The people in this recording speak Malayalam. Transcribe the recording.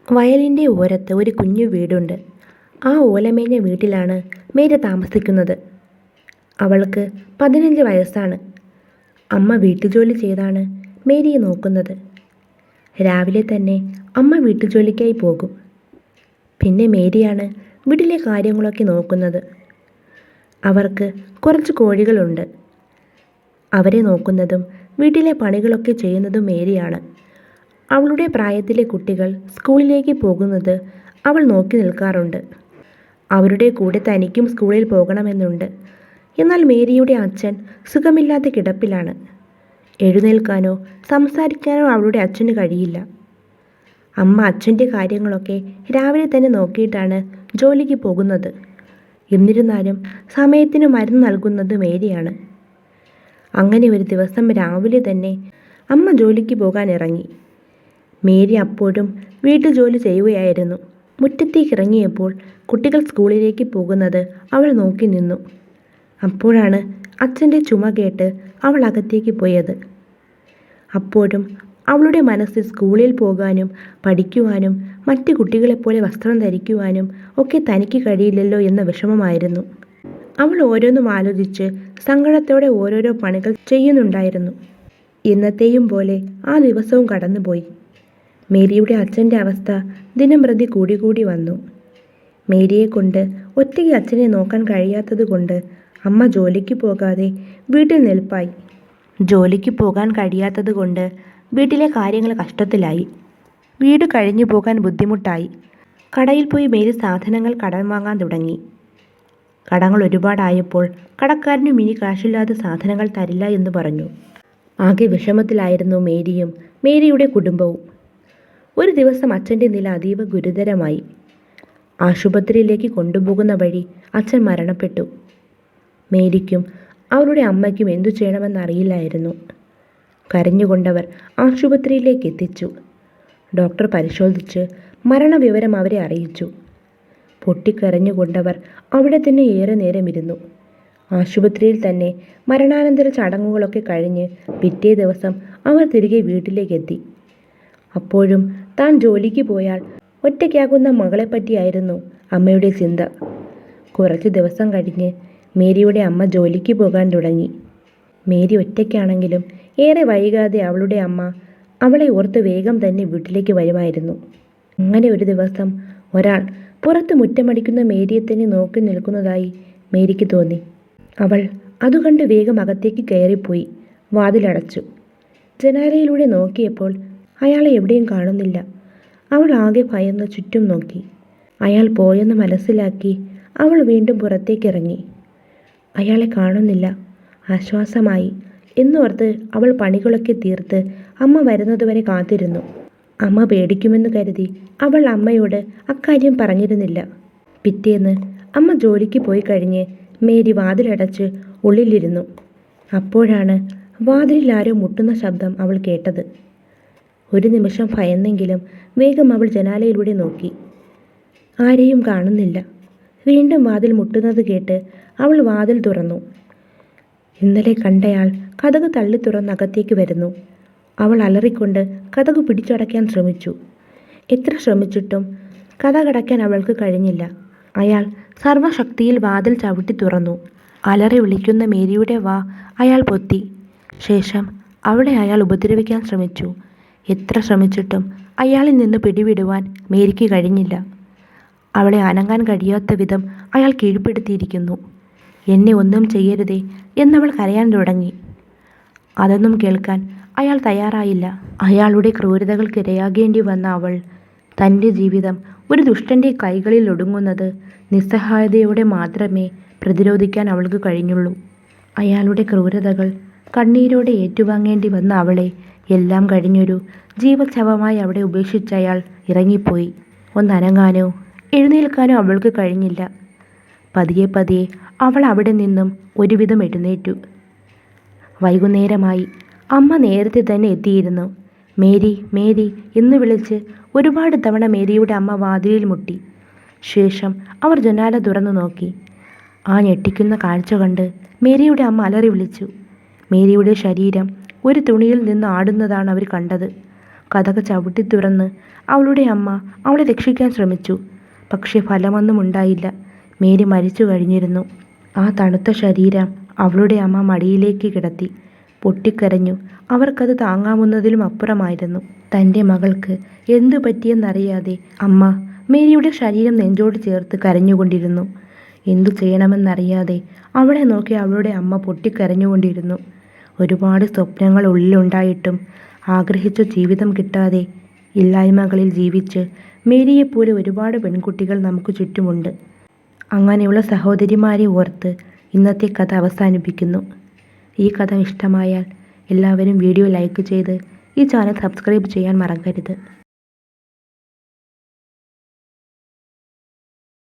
വയലിൻ്റെ ഓരത്ത് ഒരു കുഞ്ഞു വീടുണ്ട്. ആ ഓലമേഞ്ഞ വീട്ടിലാണ് മേരി താമസിക്കുന്നത്. അവൾക്ക് 15 വയസ്സാണ്. അമ്മ വീട്ടുജോലി ചെയ്താണ് മേരിയെ നോക്കുന്നത്. രാവിലെ തന്നെ അമ്മ വീട്ടുജോലിക്കായി പോകും. പിന്നെ മേരിയാണ് വീട്ടിലെ കാര്യങ്ങളൊക്കെ നോക്കുന്നത്. അവർക്ക് കുറച്ച് കോഴികളുണ്ട്. അവരെ നോക്കുന്നതും വീട്ടിലെ പണികളൊക്കെ ചെയ്യുന്നതും മേരിയാണ്. അവളുടെ പ്രായത്തിലെ കുട്ടികൾ സ്കൂളിലേക്ക് പോകുന്നത് അവൾ നോക്കി നിൽക്കാറുണ്ട്. അവരുടെ കൂടെ തനിക്കും സ്കൂളിൽ പോകണമെന്നുണ്ട്. എന്നാൽ മേരിയുടെ അച്ഛൻ സുഖമില്ലാത്ത കിടപ്പിലാണ്. എഴുന്നേൽക്കാനോ സംസാരിക്കാനോ അവളുടെ അച്ഛന് കഴിയില്ല. അമ്മ അച്ഛൻ്റെ കാര്യങ്ങളൊക്കെ രാവിലെ തന്നെ നോക്കിയിട്ടാണ് ജോലിക്ക് പോകുന്നത്. എന്നിരുന്നാലും സമയത്തിന് മരുന്ന് നൽകുന്നത് മേരിയാണ്. അങ്ങനെ ഒരു ദിവസം രാവിലെ തന്നെ അമ്മ ജോലിക്ക് പോകാൻ ഇറങ്ങി. മേരി അപ്പോഴും വീട്ടുജോലി ചെയ്യുകയായിരുന്നു. മുറ്റത്തേക്ക് ഇറങ്ങിയപ്പോൾ കുട്ടികൾ സ്കൂളിലേക്ക് പോകുന്നത് അവൾ നോക്കി നിന്നു. അപ്പോഴാണ് അച്ഛൻ്റെ ചുമ കേട്ട് അവൾ അകത്തേക്ക് പോയത്. അപ്പോഴും അവളുടെ മനസ്സിൽ സ്കൂളിൽ പോകാനും പഠിക്കുവാനും മറ്റ് കുട്ടികളെപ്പോലെ വസ്ത്രം ധരിക്കുവാനും ഒക്കെ തനിക്ക് കഴിയില്ലല്ലോ എന്ന വിഷമമായിരുന്നു. അവൾ ഓരോന്നും ആലോചിച്ച് സങ്കടത്തോടെ ഓരോരോ പണികൾ ചെയ്യുന്നുണ്ടായിരുന്നു. എന്നത്തെയും പോലെ ആ ദിവസവും കടന്നുപോയി. മേരിയുടെ അച്ഛൻ്റെ അവസ്ഥ ദിനംപ്രതി കൂടി വന്നു. മേരിയെ കൊണ്ട് ഒറ്റയ്ക്ക് അച്ഛനെ നോക്കാൻ കഴിയാത്തത് കൊണ്ട് അമ്മ ജോലിക്ക് പോകാതെ വീട്ടിൽ നിൽപ്പായി. ജോലിക്ക് പോകാൻ കഴിയാത്തത് കൊണ്ട് വീട്ടിലെ കാര്യങ്ങൾ കഷ്ടത്തിലായി. വീട് കഴിഞ്ഞു പോകാൻ ബുദ്ധിമുട്ടായി. കടയിൽ പോയി മേരി സാധനങ്ങൾ കടം വാങ്ങാൻ തുടങ്ങി. കടങ്ങൾ ഒരുപാടായപ്പോൾ കടക്കാരനും ഇനി കാശില്ലാതെ സാധനങ്ങൾ തരില്ല എന്ന് പറഞ്ഞു. ആകെ വിഷമത്തിലായിരുന്നു മേരിയും മേരിയുടെ കുടുംബവും. ഒരു ദിവസം അച്ഛൻ്റെ നില അതീവ ഗുരുതരമായി. ആശുപത്രിയിലേക്ക് കൊണ്ടുപോകുന്ന വഴി അച്ഛൻ മരണപ്പെട്ടു. മേരിക്കും അവളുടെ അമ്മയ്ക്കും എന്തു ചെയ്യണമെന്നറിയില്ലായിരുന്നു. കരഞ്ഞുകൊണ്ടവർ ആശുപത്രിയിലേക്ക് എത്തിച്ചു. ഡോക്ടർ പരിശോധിച്ച് മരണവിവരം അവരെ അറിയിച്ചു. പൊട്ടിക്കരഞ്ഞുകൊണ്ടവർ അവിടെ തന്നെ ഏറെ നേരം ഇരുന്നു. ആശുപത്രിയിൽ തന്നെ മരണാനന്തര ചടങ്ങുകളൊക്കെ കഴിഞ്ഞ് പിറ്റേ ദിവസം അവർ തിരികെ വീട്ടിലേക്കെത്തി. അപ്പോഴും താൻ ജോലിക്ക് പോയാൽ ഒറ്റയ്ക്കാകുന്ന മകളെപ്പറ്റിയായിരുന്നു അമ്മയുടെ ചിന്ത. കുറച്ച് ദിവസം കഴിഞ്ഞ് മേരിയുടെ അമ്മ ജോലിക്ക് പോകാൻ തുടങ്ങി. മേരി ഒറ്റയ്ക്കാണെങ്കിലും ഏറെ വൈകാതെ അവളുടെ അമ്മ അവളെ ഓർത്ത് വേഗം തന്നെ വീട്ടിലേക്ക് വരുമായിരുന്നു. അങ്ങനെ ഒരു ദിവസം ഒരാൾ പുറത്ത് മുറ്റമടിക്കുന്ന മേരിയെ തന്നെ നോക്കി നിൽക്കുന്നതായി മേരിക്ക് തോന്നി. അവൾ അതുകണ്ട് വേഗം അകത്തേക്ക് കയറിപ്പോയി വാതിലടച്ചു. ജനാലയിലൂടെ നോക്കിയപ്പോൾ അയാളെ എവിടെയും കാണുന്നില്ല. അവൾ ആകെ ഭയന്ന് ചുറ്റും നോക്കി. അയാൾ പോയെന്ന് മനസ്സിലാക്കി അവൾ വീണ്ടും പുറത്തേക്കിറങ്ങി. അയാളെ കാണുന്നില്ല. ആശ്വാസമായി എന്നോർത്ത് അവൾ പണികളൊക്കെ തീർത്ത് അമ്മ വരുന്നതുവരെ കാത്തിരുന്നു. അമ്മ പേടിക്കുമെന്ന് കരുതി അവൾ അമ്മയോട് അക്കാര്യം പറഞ്ഞിരുന്നില്ല. പിറ്റേന്ന് അമ്മ ജോലിക്ക് പോയി കഴിഞ്ഞ് മേരി വാതിലടച്ച് ഉള്ളിലിരുന്നു. അപ്പോഴാണ് വാതിലിൽ ആരോ മുട്ടുന്ന ശബ്ദം അവൾ കേട്ടത്. ഒരു നിമിഷം ഭയന്നെങ്കിലും വേഗം അവൾ ജനാലയിലൂടെ നോക്കി. ആരെയും കാണുന്നില്ല. വീണ്ടും വാതിൽ മുട്ടുന്നത് കേട്ട് അവൾ വാതിൽ തുറന്നു. ഇന്നലെ കണ്ടയാൾ കതക് തള്ളി തുറന്ന് അകത്തേക്ക് വരുന്നു. അവൾ അലറിക്കൊണ്ട് കതക് പിടിച്ചടയ്ക്കാൻ ശ്രമിച്ചു. എത്ര ശ്രമിച്ചിട്ടും കതകടയ്ക്കാൻ അവൾക്ക് കഴിഞ്ഞില്ല. അയാൾ സർവശക്തിയിൽ വാതിൽ ചവിട്ടി തുറന്നു. അലറി വിളിക്കുന്ന മേരിയുടെ വാ അയാൾ പൊത്തി. ശേഷം അവളെ അയാൾ ഉപദ്രവിക്കാൻ ശ്രമിച്ചു. എത്ര ശ്രമിച്ചിട്ടും അയാളിൽ നിന്ന് പിടിവിടുവാൻ മേരിക്ക് കഴിഞ്ഞില്ല. അവളെ അനങ്ങാൻ കഴിയാത്ത വിധം അയാൾ കീഴ്പ്പെടുത്തിയിരിക്കുന്നു. എന്നെ ഒന്നും ചെയ്യരുതേ എന്നവൾ കരയാൻ തുടങ്ങി. അതൊന്നും കേൾക്കാൻ അയാൾ തയ്യാറായില്ല. അയാളുടെ ക്രൂരതകൾക്കിരയാകേണ്ടി വന്ന അവൾ തൻ്റെ ജീവിതം ഒരു ദുഷ്ടൻ്റെ കൈകളിൽ ഒടുങ്ങുന്നത് നിസ്സഹായതയോടെ മാത്രമേ പ്രതിരോധിക്കാൻ അവൾക്ക് കഴിഞ്ഞുള്ളൂ. അയാളുടെ ക്രൂരതകൾ കണ്ണീരോടെ ഏറ്റുവാങ്ങേണ്ടി വന്ന അവളെ എല്ലാം കഴിഞ്ഞൊരു ജീവച്ഛവമായി അവിടെ ഉപേക്ഷിച്ചയാൾ ഇറങ്ങിപ്പോയി. ഒന്നനങ്ങാനോ എഴുന്നേൽക്കാനോ അവൾക്ക് കഴിഞ്ഞില്ല. പതിയെ അവൾ അവിടെ നിന്നും ഒരുവിധം എഴുന്നേറ്റു. വൈകുന്നേരമായി. അമ്മ നേരത്തെ തന്നെ എത്തിയിരുന്നു. മേരി മേരി എന്ന് വിളിച്ച് ഒരുപാട് തവണ മേരിയുടെ അമ്മ വാതിലിൽ മുട്ടി. ശേഷം അവർ ജനാല തുറന്നു നോക്കി. ആ ഞെട്ടിക്കുന്ന കാഴ്ച കണ്ട് മേരിയുടെ അമ്മ അലറി വിളിച്ചു. മേരിയുടെ ശരീരം ഒരു തുണിയിൽ നിന്ന് ആടുന്നതാണ് അവർ കണ്ടത്. കതക് ചവിട്ടി തുറന്ന് അവളുടെ അമ്മ അവളെ രക്ഷിക്കാൻ ശ്രമിച്ചു. പക്ഷേ ഫലമൊന്നും ഉണ്ടായില്ല. മേരി മരിച്ചു കഴിഞ്ഞിരുന്നു. ആ തണുത്ത ശരീരം അവളുടെ അമ്മ മടിയിലേക്ക് കിടത്തി. പൊട്ടിക്കരഞ്ഞു. അവർക്കത് താങ്ങാവുന്നതിലും അപ്പുറമായിരുന്നു. തൻ്റെ മകൾക്ക് എന്തു പറ്റിയെന്നറിയാതെ അമ്മ മേരിയുടെ ശരീരം നെഞ്ചോട് ചേർത്ത് കരഞ്ഞുകൊണ്ടിരുന്നു. എന്തു ചെയ്യണമെന്നറിയാതെ അവളെ നോക്കി അവളുടെ അമ്മ പൊട്ടിക്കരഞ്ഞുകൊണ്ടിരുന്നു. ഒരുപാട് സ്വപ്നങ്ങൾ ഉള്ളിലുണ്ടായിട്ടും ആഗ്രഹിച്ച ജീവിതം കിട്ടാതെ ഇല്ലായ്മകളിൽ ജീവിച്ച് മേരിയെപ്പോലെ ഒരുപാട് പെൺകുട്ടികൾ നമുക്ക് ചുറ്റുമുണ്ട്. അങ്ങനെയുള്ള സഹോദരിമാരെ ഓർത്ത് ഇന്നത്തെ കഥ അവസാനിപ്പിക്കുന്നു. ഈ കഥ ഇഷ്ടമായാൽ എല്ലാവരും വീഡിയോ ലൈക്ക് ചെയ്ത് ഈ ചാനൽ സബ്സ്ക്രൈബ് ചെയ്യാൻ മറക്കരുത്.